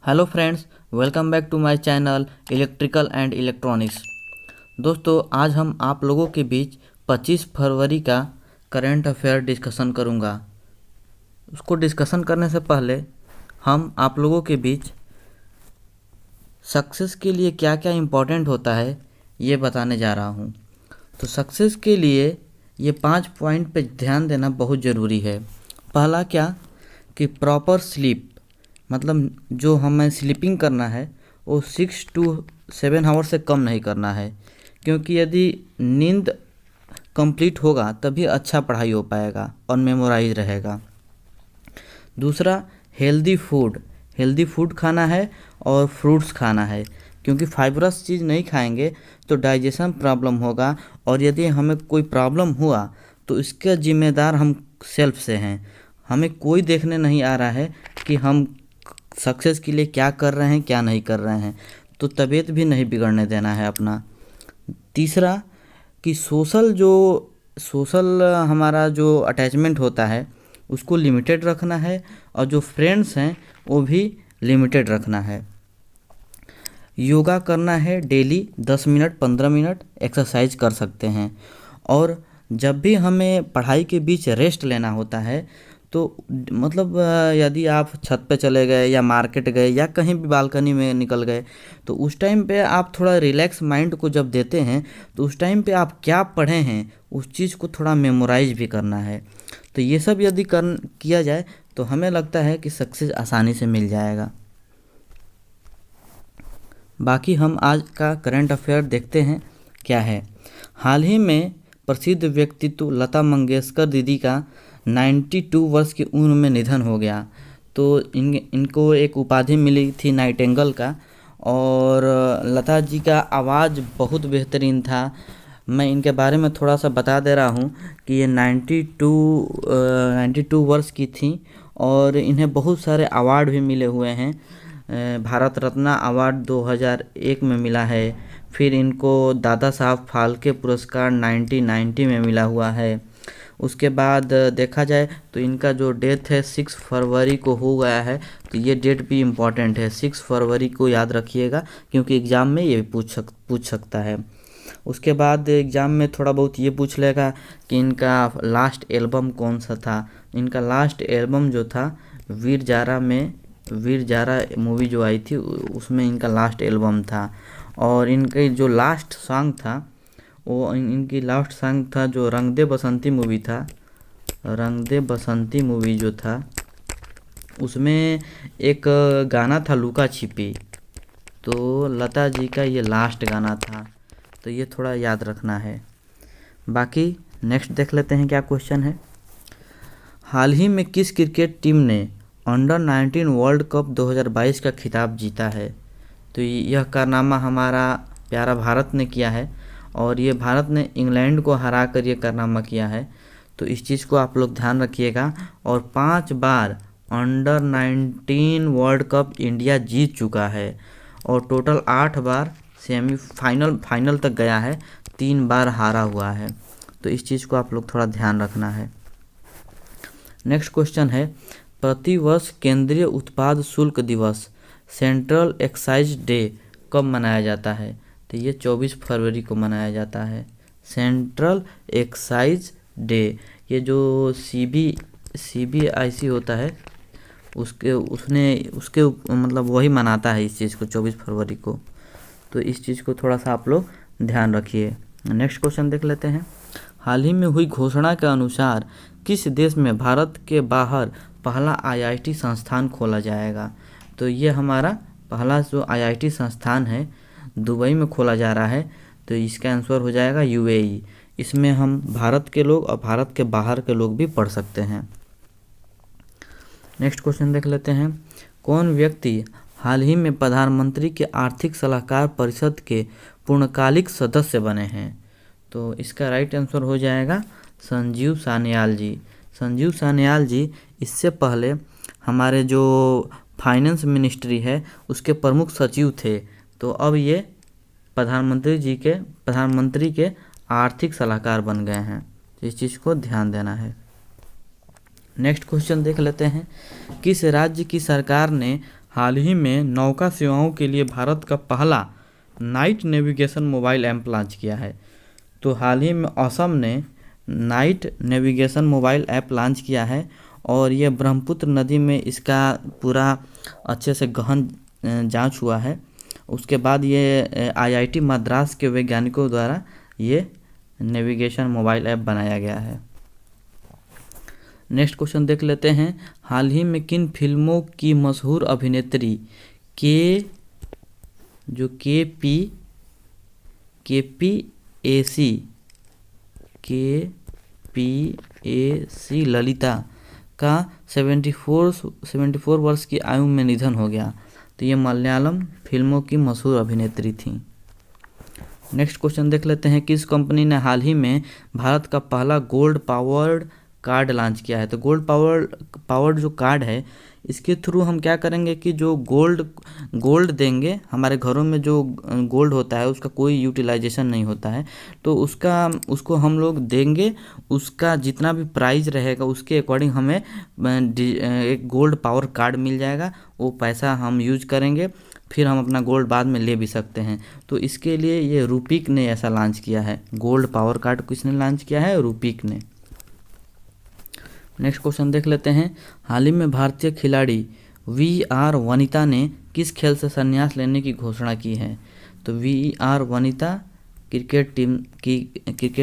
Hello friends, welcome back to my channel electrical and electronics. दोस्तों, आज हम आप लोगों के बीच 25 फरवरी का करंट अफेयर डिस्कशन करूंगा। उसको डिस्कशन करने से पहले हम आप लोगों के बीच सक्सेस के लिए क्या क्या इम्पोर्टेंट होता है ये बताने जा रहा हूं। तो सक्सेस के लिए ये 5 पॉइंट पे ध्यान देना बहुत ज़रूरी है। पहला क्या कि प्रॉपर स्लीप, मतलब जो हमें स्लीपिंग करना है वो 6 to 7 आवर से कम नहीं करना है, क्योंकि यदि नींद कंप्लीट होगा तभी अच्छा पढ़ाई हो पाएगा और मेमोराइज रहेगा। दूसरा, हेल्दी फूड खाना है और फ्रूट्स खाना है, क्योंकि फाइबरस चीज़ नहीं खाएंगे तो डाइजेशन प्रॉब्लम होगा, और यदि हमें कोई प्रॉब्लम हुआ तो इसका जिम्मेदार हम सेल्फ से हैं। हमें कोई देखने नहीं आ रहा है कि हम सक्सेस के लिए क्या कर रहे हैं क्या नहीं कर रहे हैं, तो तबीयत भी नहीं बिगड़ने देना है अपना। तीसरा कि सोशल हमारा जो अटैचमेंट होता है उसको लिमिटेड रखना है, और जो फ्रेंड्स हैं वो भी लिमिटेड रखना है। योगा करना है डेली 10 मिनट 15 मिनट एक्सरसाइज कर सकते हैं। और जब भी हमें पढ़ाई के बीच रेस्ट लेना होता है तो मतलब यदि आप छत पे चले गए या मार्केट गए या कहीं भी बालकनी में निकल गए तो उस टाइम पे आप थोड़ा रिलैक्स माइंड को जब देते हैं तो उस टाइम पे आप क्या पढ़े हैं उस चीज़ को थोड़ा मेमोराइज भी करना है। तो ये सब यदि किया जाए तो हमें लगता है कि सक्सेस आसानी से मिल जाएगा। बाकी हम आज का करंट अफेयर देखते हैं क्या है। हाल ही में प्रसिद्ध व्यक्तित्व लता मंगेशकर दीदी का 92 वर्ष की उम्र में निधन हो गया। तो इनको एक उपाधि मिली थी नाइटिंगेल का, और लता जी का आवाज़ बहुत बेहतरीन था। मैं इनके बारे में थोड़ा सा बता दे रहा हूँ कि ये 92 वर्ष की थी, और इन्हें बहुत सारे अवार्ड भी मिले हुए हैं। भारत रत्न अवार्ड 2001 में मिला है। फिर इनको दादा साहब फाल्के पुरस्कार 1990 में मिला हुआ है। उसके बाद देखा जाए तो इनका जो डेथ है 6 फरवरी को हो गया है, तो ये डेट भी इम्पॉर्टेंट है। 6 फरवरी को याद रखिएगा, क्योंकि एग्ज़ाम में ये पूछ सकता है। उसके बाद एग्ज़ाम में थोड़ा बहुत ये पूछ लेगा कि इनका लास्ट एल्बम कौन सा था। इनका लास्ट एल्बम जो था वीर जारा मूवी जो आई थी उसमें इनका लास्ट एल्बम था। और इनके जो लास्ट सॉन्ग था वो इनकी लास्ट सॉन्ग था जो रंग दे बसंती मूवी था। रंग दे बसंती मूवी जो था उसमें एक गाना था लुका छिपी, तो लता जी का ये लास्ट गाना था, तो ये थोड़ा याद रखना है। बाकी नेक्स्ट देख लेते हैं क्या क्वेश्चन है। हाल ही में किस क्रिकेट टीम ने अंडर 19 वर्ल्ड कप 2022 का खिताब जीता है? तो यह कारनामा हमारा प्यारा भारत ने किया है, और ये भारत ने इंग्लैंड को हरा कर ये कारनामा किया है। तो इस चीज़ को आप लोग ध्यान रखिएगा। और 5 बार अंडर 19 वर्ल्ड कप इंडिया जीत चुका है, और टोटल 8 बार फाइनल तक गया है, 3 बार हारा हुआ है। तो इस चीज़ को आप लोग थोड़ा ध्यान रखना है। नेक्स्ट क्वेश्चन है, प्रतिवर्ष केंद्रीय उत्पाद शुल्क दिवस सेंट्रल एक्साइज डे कब मनाया जाता है? तो ये 24 फरवरी को मनाया जाता है, सेंट्रल एक्साइज डे। ये जो CBIC होता है उसके मतलब वही मनाता है इस चीज़ को 24 फरवरी को। तो इस चीज़ को थोड़ा सा आप लोग ध्यान रखिए। नेक्स्ट क्वेश्चन देख लेते हैं। हाल ही में हुई घोषणा के अनुसार किस देश में भारत के बाहर पहला IIT संस्थान खोला जाएगा? तो ये हमारा पहला जो IIT संस्थान है दुबई में खोला जा रहा है, तो इसका आंसर हो जाएगा UAE। इसमें हम भारत के लोग और भारत के बाहर के लोग भी पढ़ सकते हैं। नेक्स्ट क्वेश्चन देख लेते हैं। कौन व्यक्ति हाल ही में प्रधानमंत्री के आर्थिक सलाहकार परिषद के पूर्णकालिक सदस्य बने हैं? तो इसका राइट आंसर हो जाएगा संजीव सान्याल जी। संजीव सान्याल जी इससे पहले हमारे जो फाइनेंस मिनिस्ट्री है उसके प्रमुख सचिव थे, तो अब ये प्रधानमंत्री के आर्थिक सलाहकार बन गए हैं। तो इस चीज़ को ध्यान देना है। नेक्स्ट क्वेश्चन देख लेते हैं। किस राज्य की सरकार ने हाल ही में नौका सेवाओं के लिए भारत का पहला night navigation mobile app launch किया है? तो हाल ही में असम ने night navigation mobile app launch किया है और ये ब्रह्मपुत्र नदी में इसका पूरा अच्छे से गहन जांच हुआ है। उसके बाद ये आईआईटी मद्रास के वैज्ञानिकों द्वारा ये नेविगेशन मोबाइल ऐप बनाया गया है। नेक्स्ट क्वेश्चन देख लेते हैं। हाल ही में किन फिल्मों की मशहूर अभिनेत्री के पी ललिता का 74 वर्ष की आयु में निधन हो गया? तो ये मलयालम फिल्मों की मशहूर अभिनेत्री थी। नेक्स्ट क्वेश्चन देख लेते हैं। किस कंपनी ने हाल ही में भारत का पहला गोल्ड पावर्ड कार्ड लॉन्च किया है? तो गोल्ड पावर्ड जो कार्ड है, इसके थ्रू हम क्या करेंगे कि जो गोल्ड देंगे, हमारे घरों में जो गोल्ड होता है उसका कोई यूटिलाइजेशन नहीं होता है, तो उसको हम लोग देंगे, उसका जितना भी प्राइस रहेगा उसके अकॉर्डिंग हमें एक गोल्ड पावर कार्ड मिल जाएगा। वो पैसा हम यूज करेंगे, फिर हम अपना गोल्ड बाद में ले भी सकते हैं। तो इसके लिए ये रूपीक ने ऐसा लॉन्च किया है। गोल्ड पावर कार्ड किसने लॉन्च किया है? रूपीक ने। नेक्स्ट क्वेश्चन देख लेते हैं। हाल ही में भारतीय खिलाड़ी वी.आर. वनिता ने किस खेल से संन्यास लेने की घोषणा की है? तो वी.आर. वनिता क्रिकेट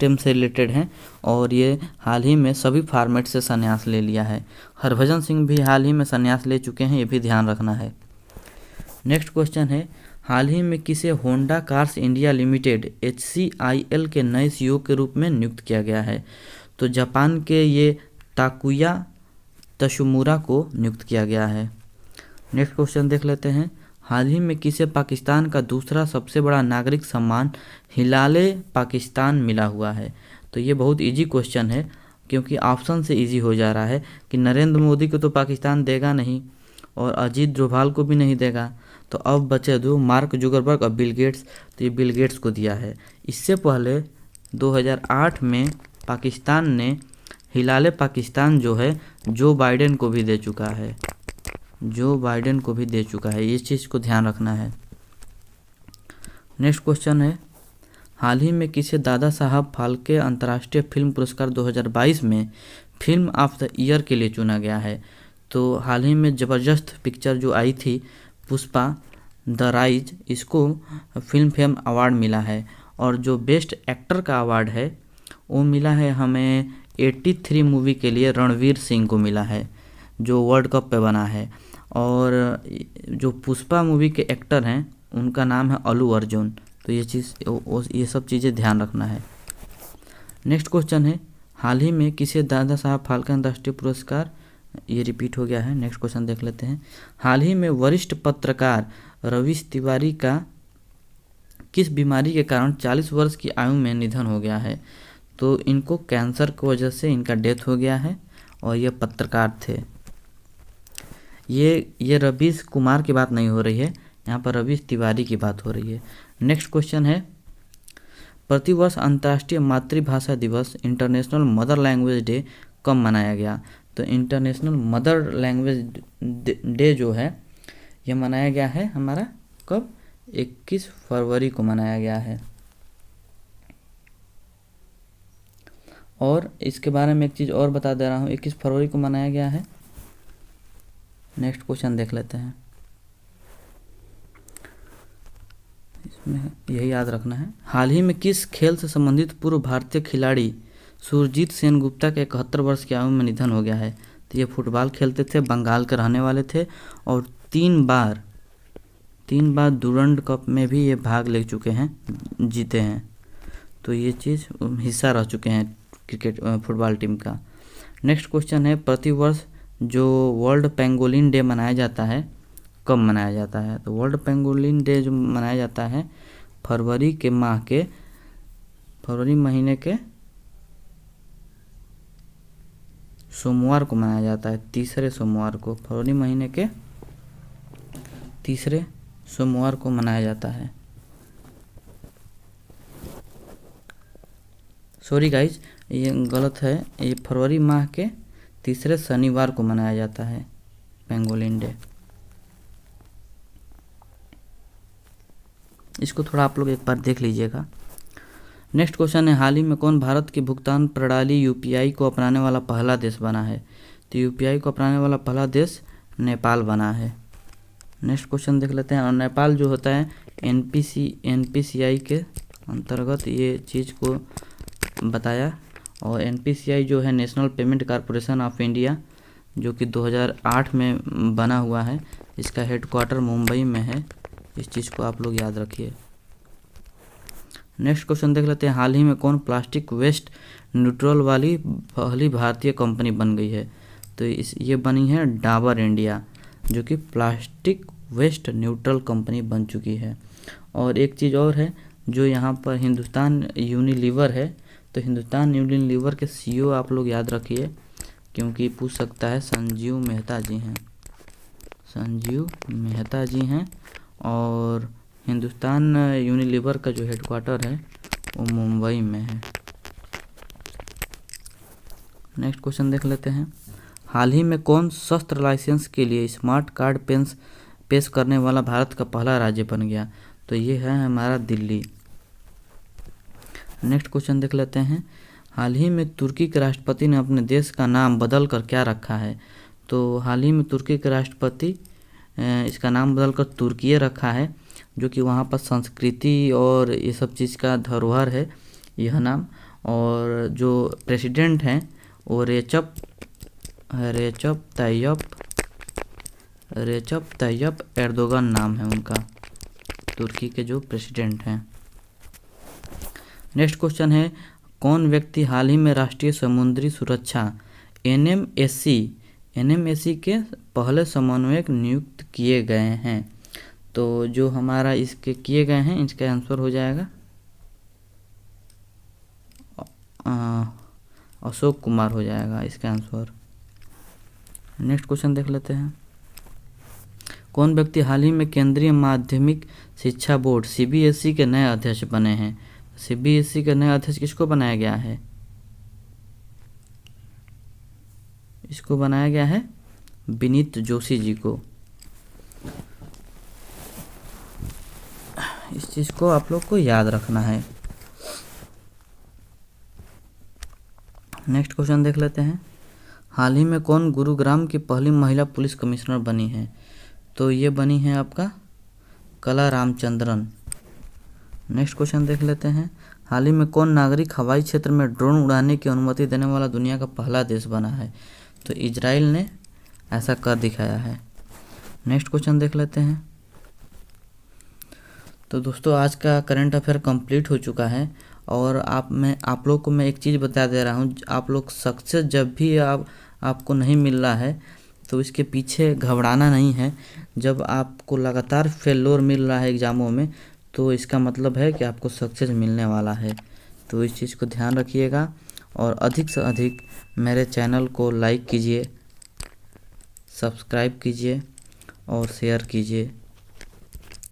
टीम से रिलेटेड हैं और ये हाल ही में सभी फॉर्मेट से संन्यास ले लिया है। हरभजन सिंह भी हाल ही में संन्यास ले चुके हैं, ये भी ध्यान रखना है। नेक्स्ट क्वेश्चन है। हाल ही में किसे Honda cars India limited HCIL के नए CEO के रूप में नियुक्त किया गया है? तो जापान के ये ताकुया तशुमुरा को नियुक्त किया गया है। नेक्स्ट क्वेश्चन देख लेते हैं। हाल ही में किसे पाकिस्तान का दूसरा सबसे बड़ा नागरिक सम्मान हिलाले पाकिस्तान मिला हुआ है? तो ये बहुत इजी क्वेश्चन है, क्योंकि ऑप्शन से इजी हो जा रहा है कि नरेंद्र मोदी को तो पाकिस्तान देगा नहीं और अजीत डोभाल को भी नहीं देगा, तो अब बचे दो, मार्क जुकरबर्ग और बिल गेट्स। तो ये बिल गेट्स को दिया है। इससे पहले 2008 में पाकिस्तान ने हिलाले पाकिस्तान जो है जो बाइडेन को भी दे चुका है, इस चीज़ को ध्यान रखना है। नेक्स्ट क्वेश्चन है। हाल ही में किसे दादा साहब फाल्के अंतर्राष्ट्रीय फिल्म पुरस्कार 2022 में फिल्म ऑफ द ईयर के लिए चुना गया है? तो हाल ही में ज़बरदस्त पिक्चर जो आई थी पुष्पा द राइज, इसको फिल्म फेयर अवार्ड मिला है और जो बेस्ट एक्टर का अवार्ड है वो मिला है हमें 83 मूवी के लिए रणवीर सिंह को मिला है, जो वर्ल्ड कप पे बना है। और जो पुष्पा मूवी के एक्टर हैं उनका नाम है अल्लू अर्जुन। तो ये सब चीज़ें ध्यान रखना है। नेक्स्ट क्वेश्चन है। हाल ही में किसे दादा साहब फाल्के अंतर्राष्ट्रीय पुरस्कार, ये रिपीट हो गया है। नेक्स्ट क्वेश्चन देख लेते हैं। हाल ही में वरिष्ठ पत्रकार रवीश तिवारी का किस बीमारी के कारण 40 वर्ष की आयु में निधन हो गया है? तो इनको कैंसर की वजह से इनका डेथ हो गया है और ये पत्रकार थे। ये रवीश कुमार की बात नहीं हो रही है, यहाँ पर रवीश तिवारी की बात हो रही है। नेक्स्ट क्वेश्चन है। प्रतिवर्ष अंतर्राष्ट्रीय मातृभाषा दिवस इंटरनेशनल मदर लैंग्वेज डे कब मनाया गया? तो इंटरनेशनल मदर लैंग्वेज डे जो है ये मनाया गया है हमारा कब? 21 फरवरी को मनाया गया है। और इसके बारे में एक चीज़ और बता दे रहा हूँ, 21 फरवरी को मनाया गया है। नेक्स्ट क्वेश्चन देख लेते हैं। इसमें यही याद रखना है। हाल ही में किस खेल से संबंधित पूर्व भारतीय खिलाड़ी सुरजीत सेनगुप्ता के 71 वर्ष की आयु में निधन हो गया है? तो ये फुटबॉल खेलते थे, बंगाल के रहने वाले थे और 3 बार डुरंड कप में भी ये भाग ले चुके हैं, जीते हैं। तो ये चीज़ हिस्सा रह चुके हैं क्रिकेट फुटबॉल टीम का। नेक्स्ट क्वेश्चन है। प्रतिवर्ष जो वर्ल्ड पेंगोलिन डे मनाया जाता है कब मनाया जाता है? तो वर्ल्ड पेंगोलिन डे जो मनाया जाता है फरवरी महीने के सोमवार को मनाया जाता है, तीसरे सोमवार को। फरवरी महीने के तीसरे सोमवार को मनाया जाता है। सॉरी गाइज, ये गलत है, ये फरवरी माह के तीसरे शनिवार को मनाया जाता है पेंगोलिन डे। इसको थोड़ा आप लोग एक बार देख लीजिएगा। नेक्स्ट क्वेश्चन है, हाल ही में कौन भारत की भुगतान प्रणाली यूपीआई को अपनाने वाला पहला देश बना है? तो यूपीआई को अपनाने वाला पहला देश नेपाल बना है। नेक्स्ट क्वेश्चन देख लेते हैं। और नेपाल जो होता है एनपीसीआई के अंतर्गत ये चीज़ को बताया। और एनपीसीआई जो है national payment corporation of India, जो कि 2008 में बना हुआ है। इसका हेडक्वार्टर मुंबई में है। इस चीज़ को आप लोग याद रखिए। नेक्स्ट क्वेश्चन देख लेते हैं, हाल ही में कौन प्लास्टिक वेस्ट न्यूट्रल वाली पहली भारतीय कंपनी बन गई है? तो ये बनी है डाबर इंडिया, जो कि प्लास्टिक वेस्ट न्यूट्रल कंपनी बन चुकी है। और एक चीज़ और है, जो यहाँ पर हिंदुस्तान यूनिलीवर है, तो हिंदुस्तान यूनिलीवर के सीईओ आप लोग याद रखिए, क्योंकि पूछ सकता है। संजीव मेहता जी हैं, संजीव मेहता जी हैं। और हिंदुस्तान यूनिलीवर का जो हेडक्वार्टर है वो मुंबई में है। नेक्स्ट क्वेश्चन देख लेते हैं, हाल ही में कौन शस्त्र लाइसेंस के लिए स्मार्ट कार्ड पेश करने वाला भारत का पहला राज्य बन गया? तो ये है हमारा दिल्ली। नेक्स्ट क्वेश्चन देख लेते हैं, हाल ही में तुर्की के राष्ट्रपति ने अपने देश का नाम बदल कर क्या रखा है? तो हाल ही में तुर्की के राष्ट्रपति इसका नाम बदल कर तुर्की रखा है, जो कि वहाँ पर संस्कृति और ये सब चीज़ का धरोहर है यह नाम। और जो प्रेसिडेंट हैं वो रेचप ताय्यप एर्दोगन नाम है उनका, तुर्की के जो प्रेसिडेंट हैं। नेक्स्ट क्वेश्चन है, कौन व्यक्ति हाल ही में राष्ट्रीय समुद्री सुरक्षा एनएमएसी के पहले समन्वयक नियुक्त किए गए हैं? तो जो हमारा इसके किए गए हैं, इसका आंसर हो जाएगा अशोक कुमार हो जाएगा इसका आंसर। नेक्स्ट क्वेश्चन देख लेते हैं, कौन व्यक्ति हाल ही में केंद्रीय माध्यमिक शिक्षा बोर्ड सीबीएसई के नए अध्यक्ष बने हैं? सीबीएसई के नए अध्यक्ष किसको बनाया गया है? इसको बनाया गया है विनीत जोशी जी को। इस चीज़ को आप लोग को याद रखना है। नेक्स्ट क्वेश्चन देख लेते हैं, हाल ही में कौन गुरुग्राम की पहली महिला पुलिस कमिश्नर बनी है? तो ये बनी है आपका कला रामचंद्रन। नेक्स्ट क्वेश्चन देख लेते हैं, हाल ही में कौन नागरिक हवाई क्षेत्र में ड्रोन उड़ाने की अनुमति देने वाला दुनिया का पहला देश बना है? तो इजराइल ने ऐसा कर दिखाया है। नेक्स्ट क्वेश्चन देख लेते हैं। तो दोस्तों आज का करंट अफेयर कंप्लीट हो चुका है। और आप लोग को मैं एक चीज़ बता दे रहा हूँ, आप लोग सक्सेस जब भी आपको नहीं मिल रहा है तो इसके पीछे घबराना नहीं है। जब आपको लगातार फेल्योर मिल रहा है एग्ज़ामों में, तो इसका मतलब है कि आपको सक्सेस मिलने वाला है। तो इस चीज़ को ध्यान रखिएगा और अधिक से अधिक मेरे चैनल को लाइक कीजिए, सब्सक्राइब कीजिए और शेयर कीजिए।